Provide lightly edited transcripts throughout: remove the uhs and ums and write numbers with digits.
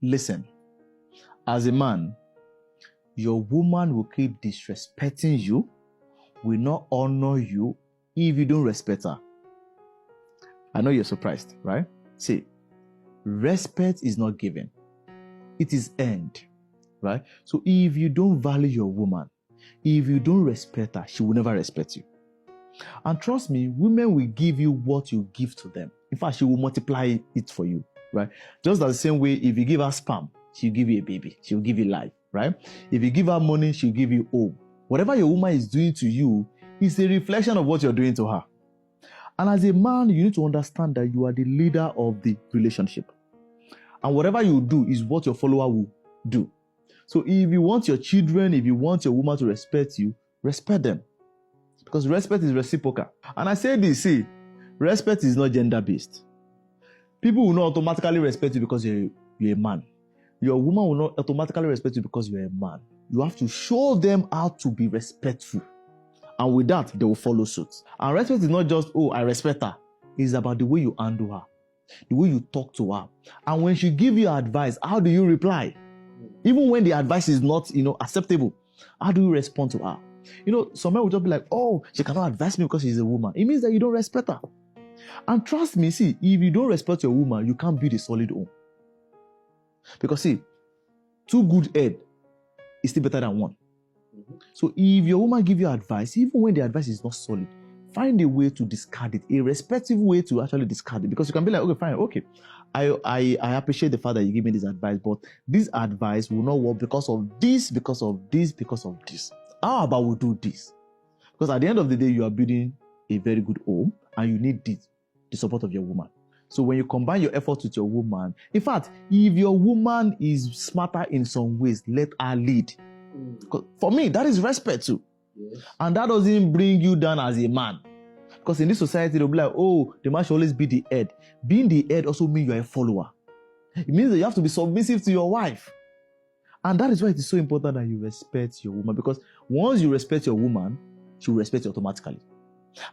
Listen, as a man, your woman will keep disrespecting you, will not honor you if you don't respect her. I know you're surprised, right? See, respect is not given. It is earned, right? So if you don't value your woman, if you don't respect her, she will never respect you. And trust me, women will give you what you give to them. In fact, she will multiply it for you, right? Just the same way, if you give her sperm, she'll give you a baby. She'll give you life, right? If you give her money, she'll give you home. Whatever your woman is doing to you is a reflection of what you're doing to her. And as a man, you need to understand that you are the leader of the relationship. And whatever you do is what your follower will do. So if you want your children, if you want your woman to respect you, respect them. Because respect is reciprocal. And I say this, see, respect is not gender-based. People will not automatically respect you because you're a man. Your woman will not automatically respect you because you're a man. You have to show them how to be respectful. And with that, they will follow suit. And respect is not just, oh, I respect her. It's about the way you handle her, the way you talk to her. And when she gives you advice, how do you reply? Even when the advice is not, acceptable, how do you respond to her? Some men will just be like, oh, she cannot advise me because she's a woman. It means that you don't respect her. And trust me, see, if you don't respect your woman, you can't build a solid home. Because see, 2 good heads is still better than 1. So if your woman gives you advice, even when the advice is not solid, find a way to discard it, a respectful way to actually discard it. Because you can be like, okay, fine, okay, I appreciate the fact that you give me this advice, but this advice will not work because of this, because of this, because of this. How about we do this? Because at the end of the day, you are building a very good home and you need the support of your woman. So when you combine your efforts with your woman, in fact, if your woman is smarter in some ways, let her lead. For me, that is respect too. Yes. And that doesn't bring you down as a man. Because in this society, they'll be like, oh, the man should always be the head. Being the head also means you're a follower. It means that you have to be submissive to your wife. And that is why it is so important that you respect your woman. Because once you respect your woman, she will respect you automatically.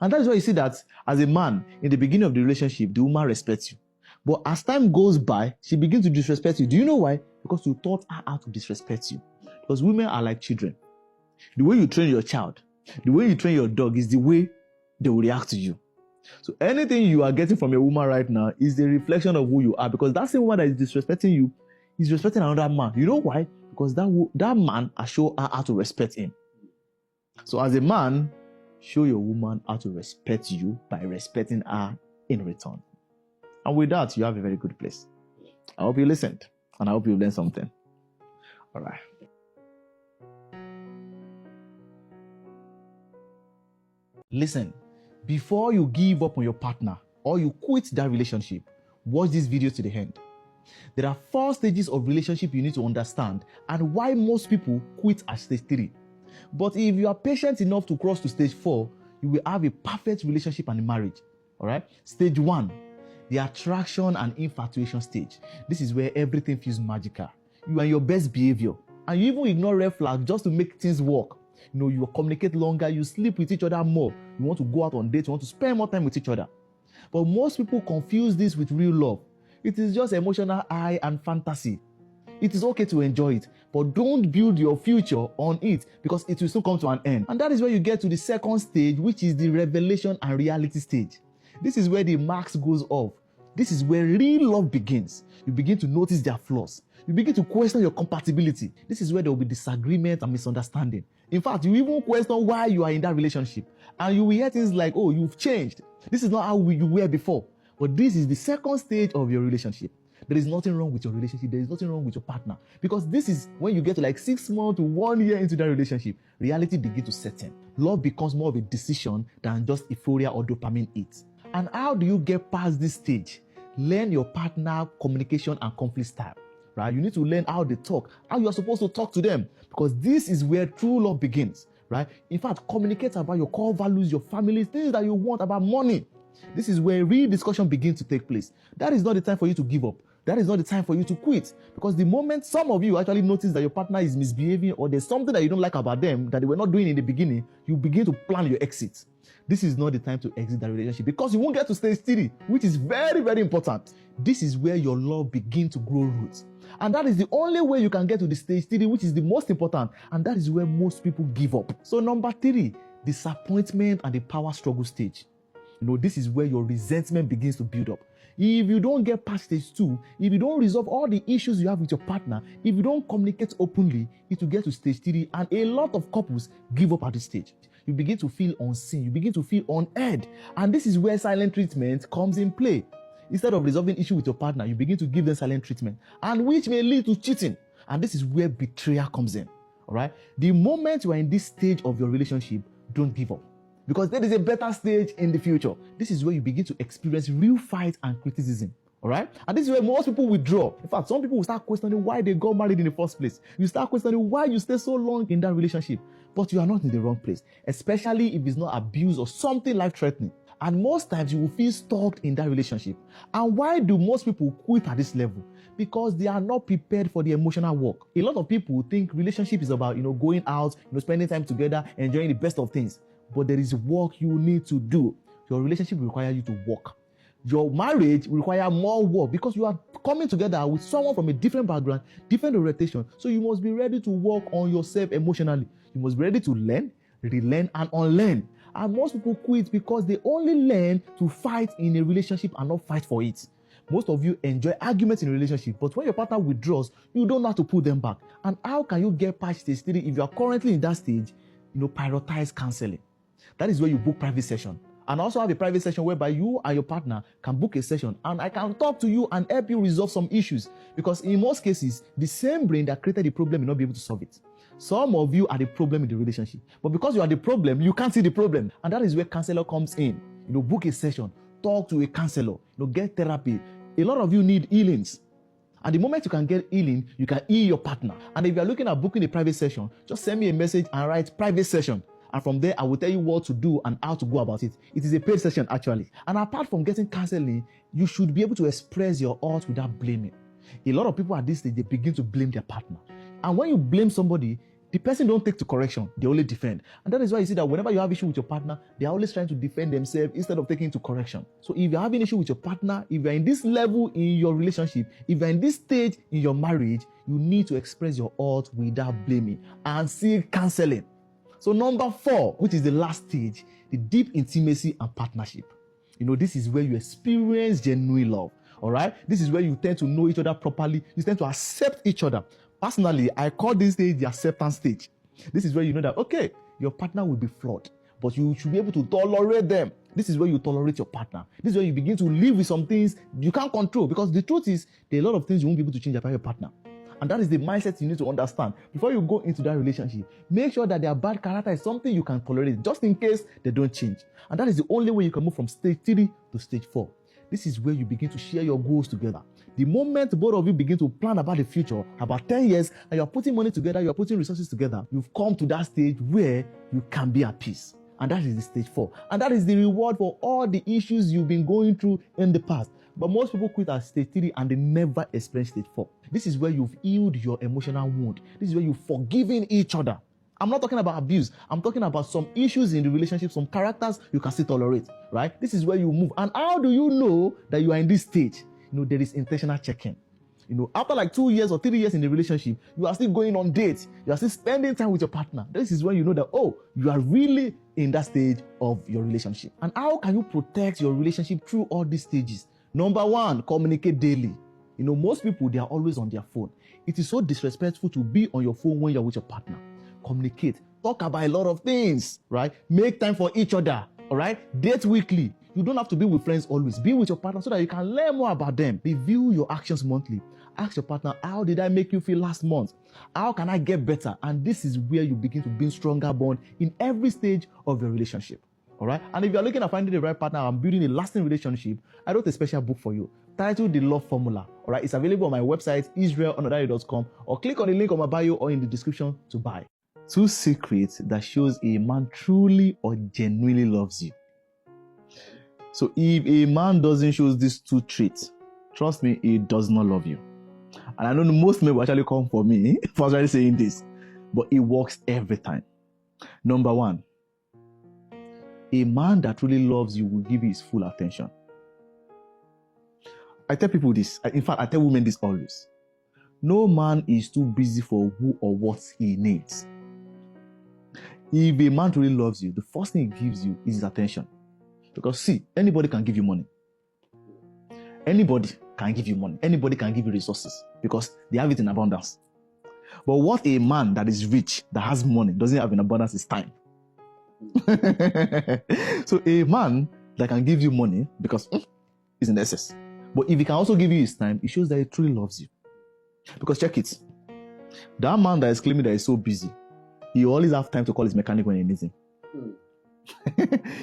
And that is why you see that as a man, in the beginning of the relationship, the woman respects you. But as time goes by, she begins to disrespect you. Do you know why? Because you taught her how to disrespect you. Because women are like children. The way you train your child, the way you train your dog is the way they will react to you. So anything you are getting from your woman right now is the reflection of who you are. Because that same woman that is disrespecting you is respecting another man. You know why? Because that man has shown her how to respect him. So as a man, show your woman how to respect you by respecting her in return. And with that, you have a very good place. I hope you listened and I hope you learned something. All right. Listen, before you give up on your partner or you quit that relationship, watch this video to the end. There are 4 stages of relationship you need to understand and why most people quit at stage 3. But if you are patient enough to cross to stage 4, you will have a perfect relationship and a marriage. All right? Stage 1, the attraction and infatuation stage. This is where everything feels magical. You are in your best behavior and you even ignore red flags just to make things work. You communicate longer, you sleep with each other more. You want to go out on dates, you want to spend more time with each other. But most people confuse this with real love. It is just emotional high and fantasy. It is okay to enjoy it, but don't build your future on it because it will soon come to an end. And that is where you get to the second stage, which is the revelation and reality stage. This is where the mask goes off. This is where real love begins. You begin to notice their flaws. You begin to question your compatibility. This is where there will be disagreement and misunderstanding. In fact, you even question why you are in that relationship. And you will hear things like, oh, you've changed. This is not how you were before. But this is the second stage of your relationship. There is nothing wrong with your relationship. There is nothing wrong with your partner. Because this is when you get to like 6 months to 1 year into that relationship, reality begins to set in. Love becomes more of a decision than just euphoria or dopamine hits. And how do you get past this stage? Learn your partner communication and conflict style. Right? You need to learn how they talk, how you are supposed to talk to them. Because this is where true love begins. Right? In fact, communicate about your core values, your family, things that you want, about money. This is where real discussion begins to take place. That is not the time for you to give up. That is not the time for you to quit. Because the moment some of you actually notice that your partner is misbehaving or there's something that you don't like about them that they were not doing in the beginning, you begin to plan your exit. This is not the time to exit that relationship because you won't get to stage 3, which is very, very important. This is where your love begins to grow roots. And that is the only way you can get to the stage 3, which is the most important. And that is where most people give up. So number 3, disappointment and the power struggle stage. This is where your resentment begins to build up. If you don't get past stage 2, if you don't resolve all the issues you have with your partner, if you don't communicate openly, it will get to stage 3, and a lot of couples give up at this stage. You begin to feel unseen, you begin to feel unheard, and this is where silent treatment comes in play. Instead of resolving issue with your partner, you begin to give them silent treatment, and which may lead to cheating, and this is where betrayal comes in. All right? The moment you are in this stage of your relationship, don't give up, because there is a better stage in the future. This is where you begin to experience real fight and criticism. All right? And this is where most people withdraw. In fact, some people will start questioning why they got married in the first place. You start questioning why you stay so long in that relationship. But you are not in the wrong place, especially if it's not abuse or something life-threatening. And most times you will feel stuck in that relationship. And why do most people quit at this level? Because they are not prepared for the emotional work. A lot of people think relationship is about, going out, spending time together, enjoying the best of things. But there is work you need to do. Your relationship will require you to work. Your marriage will require more work, because you are coming together with someone from a different background, different orientation. So you must be ready to work on yourself emotionally. You must be ready to learn, relearn, and unlearn. And most people quit because they only learn to fight in a relationship and not fight for it. Most of you enjoy arguments in a relationship, but when your partner withdraws, you don't know how to pull them back. And how can you get past stage 3 if you are currently in that stage? Prioritize counseling. That is where you book private session. And also have a private session whereby you and your partner can book a session, and I can talk to you and help you resolve some issues, because in most cases, the same brain that created the problem may not be able to solve it. Some of you are the problem in the relationship, but because you are the problem, you can't see the problem. And that is where counselor comes in. Book a session, talk to a counselor, get therapy. A lot of you need healings. And the moment you can get healing, you can heal your partner. And if you are looking at booking a private session, just send me a message and write private session. And from there, I will tell you what to do and how to go about it. It is a paid session, actually. And apart from getting counseling, you should be able to express your heart without blaming. A lot of people at this stage, they begin to blame their partner. And when you blame somebody, the person don't take to correction. They only defend. And that is why you see that whenever you have issue with your partner, they are always trying to defend themselves instead of taking to correction. So if you're having issue with your partner, if you're in this level in your relationship, if you're in this stage in your marriage, you need to express your heart without blaming and seek counseling. So number 4, which is the last stage, the deep intimacy and partnership. This is where you experience genuine love. All right? This is where you tend to know each other properly. You tend to accept each other. Personally, I call this stage the acceptance stage. This is where you know that, okay, your partner will be flawed, but you should be able to tolerate them. This is where you tolerate your partner. This is where you begin to live with some things you can't control, because the truth is, there are a lot of things you won't be able to change about your partner. And that is the mindset you need to understand. Before you go into that relationship, make sure that their bad character is something you can tolerate, just in case they don't change. And that is the only way you can move from stage 3 to stage 4. This is where you begin to share your goals together. The moment both of you begin to plan about the future, about 10 years, and you're putting money together, you're putting resources together, you've come to that stage where you can be at peace. And that is the stage 4. And that is the reward for all the issues you've been going through in the past. But most people quit at stage 3 and they never experience stage 4. This is where you've healed your emotional wound. This is where you've forgiven each other. I'm not talking about abuse. I'm talking about some issues in the relationship, some characters you can still tolerate, right? This is where you move. And how do you know that you are in this stage? There is intentional checking. After like 2 years or 3 years in the relationship, you are still going on dates. You are still spending time with your partner. This is when you know that, oh, you are really in that stage of your relationship. And how can you protect your relationship through all these stages? Number 1, communicate daily. Most people, they are always on their phone. It is so disrespectful to be on your phone when you're with your partner. Communicate. Talk about a lot of things, right? Make time for each other, all right? Date weekly. You don't have to be with friends always. Be with your partner so that you can learn more about them. Review your actions monthly. Ask your partner, how did I make you feel last month? How can I get better? And this is where you begin to build stronger bond in every stage of your relationship. All right? And if you're looking at finding the right partner and building a lasting relationship, I wrote a special book for you titled The Love Formula. All right? It's available on my website, israelonodari.com, or click on the link on my bio or in the description to buy. 2 secrets that shows a man truly or genuinely loves you. So if a man doesn't show these 2 traits, trust me, he does not love you. And I know most men will actually come for me for actually saying this, but it works every time. Number 1, a man that truly loves you will give you his full attention. I tell people this. In fact, I tell women this always. No man is too busy for who or what he needs. If a man truly loves you, the first thing he gives you is his attention. Because see, anybody can give you money. Anybody can give you money. Anybody can give you resources because they have it in abundance. But what a man that is rich, that has money, doesn't have in abundance is time. So a man that can give you money because is in excess. But if he can also give you his time, it shows that he truly loves you. Because check it. That man that is claiming that he's so busy, he always has time to call his mechanic when he needs him.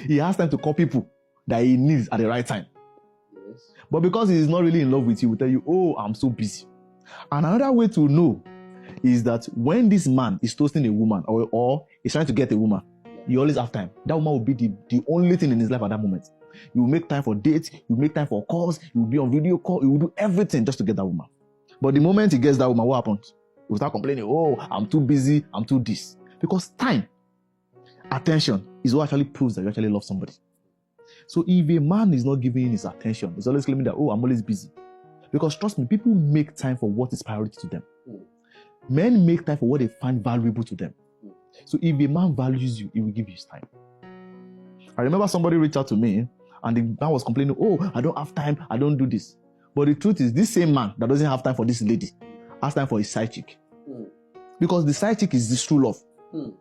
He has time to call people that he needs at the right time. Yes. But because he is not really in love with you, he will tell you, oh, I'm so busy. And another way to know is that when this man is toasting a woman or is trying to get a woman, you always have time. That woman will be the only thing in his life at that moment. You will make time for dates, you will make time for calls, you will be on video call, you will do everything just to get that woman. But the moment he gets that woman, what happens? He will start complaining, oh, I'm too busy, I'm too this. Because time, attention, is what actually proves that you actually love somebody. So if a man is not giving his attention, he's always claiming that, oh, I'm always busy. Because trust me, people make time for what is priority to them. Men make time for what they find valuable to them. So if a man values you, he will give you his time. I remember somebody reached out to me and the man was complaining, oh, I don't have time, I don't do this. But the truth is, this same man that doesn't have time for this lady has time for his side chick. Because the side chick is this true love. Do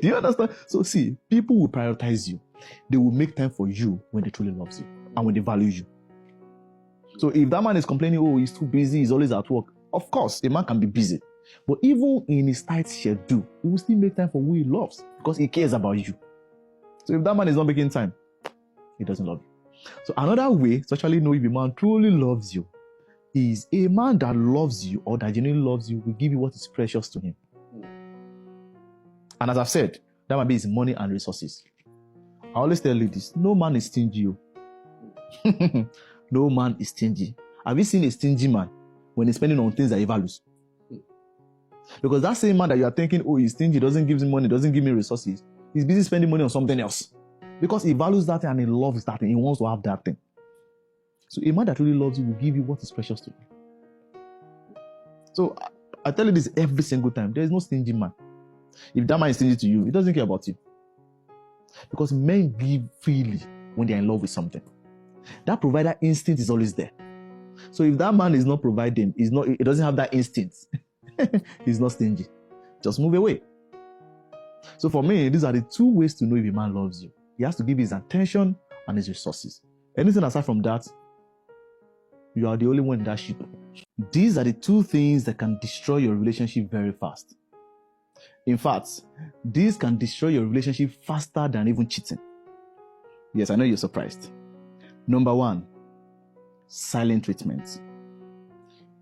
you understand? So see, people will prioritize you. They will make time for you when they truly love you and when they value you. So if that man is complaining, oh, he's too busy, he's always at work. Of course, a man can be busy. But even in his tight schedule, he will still make time for who he loves because he cares about you. So if that man is not making time, he doesn't love you. So another way to actually know if a man truly loves you is a man that loves you or that genuinely loves you will give you what is precious to him. And as I've said, that might be his money and resources. I always tell you this, no man is stingy. No man is stingy. Have you seen a stingy man when he's spending on things that he values? Because that same man that you are thinking, oh, he's stingy, doesn't give me money, doesn't give me resources, he's busy spending money on something else. Because he values that thing and he loves that thing. He wants to have that thing. So a man that really loves you will give you what is precious to you. So I tell you this every single time. There is no stingy man. If that man is stingy to you, he doesn't care about you. Because men give freely when they are in love with something. That provider instinct is always there. So if that man is not providing, he doesn't have that instinct, he's not stingy. Just move away. So for me, these are the two ways to know if a man loves you. He has to give his attention and his resources. Anything aside from that, you are the only one in that ship. These are the two things that can destroy your relationship very fast. In fact, these can destroy your relationship faster than even cheating. Yes, I know you're surprised. Number one, silent treatment.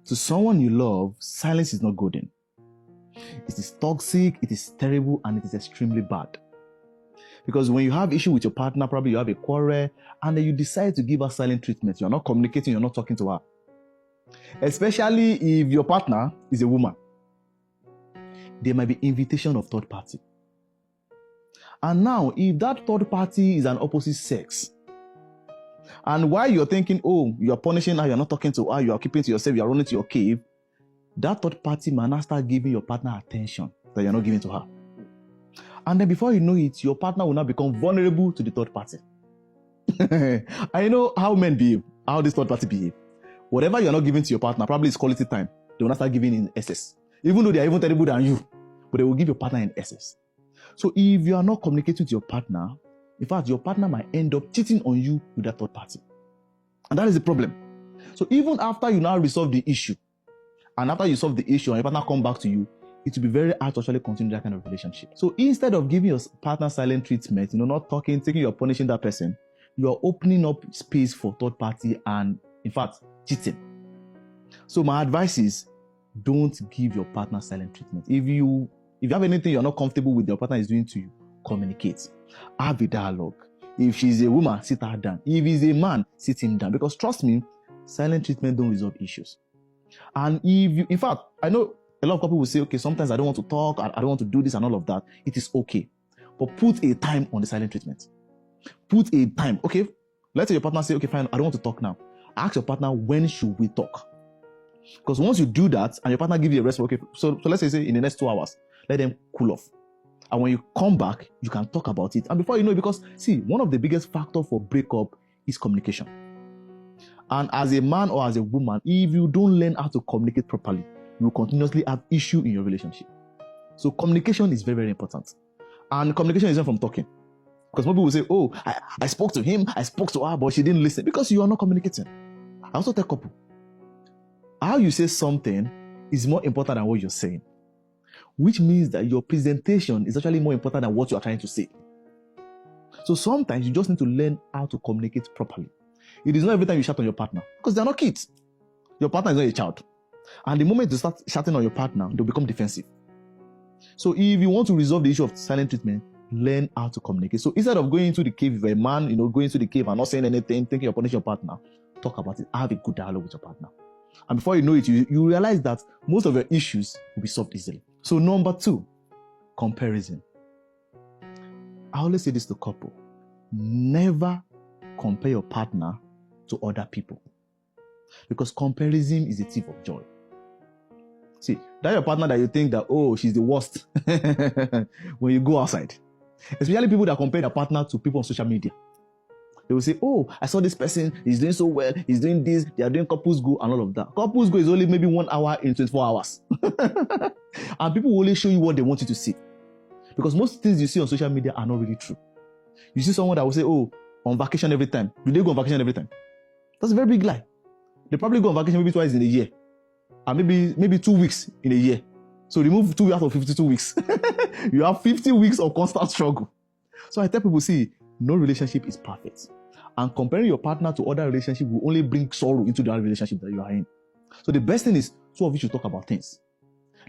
To someone you love, silence is not golden. It is toxic, it is terrible, and it is extremely bad. Because when you have issue with your partner, probably you have a quarrel, and then you decide to give her silent treatment. You're not communicating, you're not talking to her. Especially if your partner is a woman. There might be invitation of third party. And now, if that third party is an opposite sex, and while you're thinking, oh, you're punishing her, you're not talking to her, you are keeping to yourself, you're running to your cave, that third party might not start giving your partner attention that you're not giving to her. And then before you know it, your partner will now become vulnerable to the third party. I know how men behave, how this third party behave. Whatever you're not giving to your partner, probably it's quality time. They will not start giving in excess. Even though they are even terrible than you, but they will give your partner in excess. So if you are not communicating to your partner, in fact, your partner might end up cheating on you with that third party. And that is the problem. So even after you now resolve the issue, and after you solve the issue and your partner come back to you, it will be very hard to actually continue that kind of relationship. So instead of giving your partner silent treatment, not talking, thinking you're punishing that person, you are opening up space for third party and, in fact, cheating. So my advice is, don't give your partner silent treatment. If you have anything you're not comfortable with your partner is doing to you, communicate. Have a dialogue. If she's a woman, sit her down. If he's a man, sit him down. Because trust me, silent treatment don't resolve issues. And in fact, I know a lot of people will say, okay, sometimes I don't want to talk, I don't want to do this and all of that. It is okay. But put a time on the silent treatment. Put a time. Okay, let's say your partner say, okay, fine, I don't want to talk now. Ask your partner, when should we talk? Because once you do that and your partner gives you a rest, okay, so let's say in the next 2 hours, let them cool off. And when you come back, you can talk about it. And before you know it, because see, one of the biggest factors for breakup is communication. And as a man or as a woman, if you don't learn how to communicate properly, you will continuously have issue in your relationship. So communication is very, very important. And communication isn't from talking. Because most people will say, oh, I spoke to him, I spoke to her, but she didn't listen. Because you are not communicating. I also tell couple, how you say something is more important than what you're saying. Which means that your presentation is actually more important than what you are trying to say. So sometimes you just need to learn how to communicate properly. It is not every time you shout on your partner, because they are not kids. Your partner is not a child. And the moment you start shouting on your partner, they'll become defensive. So if you want to resolve the issue of silent treatment, learn how to communicate. So instead of going into the cave, if you're a man, going into the cave and not saying anything, thinking you're punishing your partner, talk about it. Have a good dialogue with your partner. And before you know it, you realize that most of your issues will be solved easily. So number 2, comparison. I always say this to couple. Never compare your partner to other people. Because comparison is a thief of joy. See, that your partner that you think that, oh, she's the worst when you go outside. Especially people that compare their partner to people on social media. They will say, oh, I saw this person, he's doing so well, he's doing this, they are doing couples go and all of that. Couples go is only maybe 1 hour in 24 hours. And people will only show you what they want you to see. Because most things you see on social media are not really true. You see someone that will say, oh, on vacation every time. Do they go on vacation every time? That's a very big lie. They probably go on vacation maybe twice in a year. And maybe 2 weeks in a year. So remove 2 out of 52 weeks. You have 50 weeks of constant struggle. So I tell people, see, no relationship is perfect. And comparing your partner to other relationships will only bring sorrow into the relationship that you are in. So the best thing is, two of you should talk about things.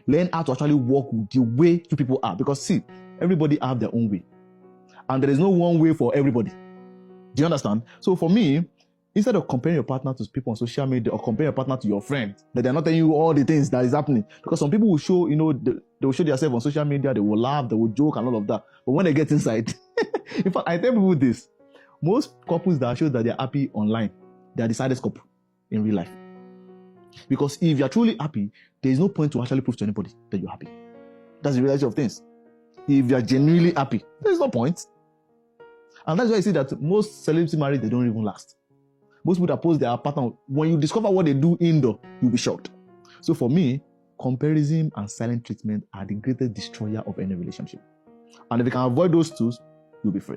Learn how to actually work with the way two people are. Because see, everybody have their own way. And there is no one way for everybody. Do you understand? So for me, instead of comparing your partner to people on social media or comparing your partner to your friend, that they're not telling you all the things that is happening. Because some people will show, they will show themselves on social media, they will laugh, they will joke and all of that. But when they get inside, in fact, I tell people this. Most couples that show that they're happy online, they are the saddest couple in real life. Because if you're truly happy, there is no point to actually prove to anybody that you're happy. That's the reality of things. If you're genuinely happy, there's no point. And that's why I see that most celebrity marriage, they don't even last. Most people that post their partner, when you discover what they do indoor, you'll be shocked. So for me, comparison and silent treatment are the greatest destroyer of any relationship. And if you can avoid those two, you'll be free.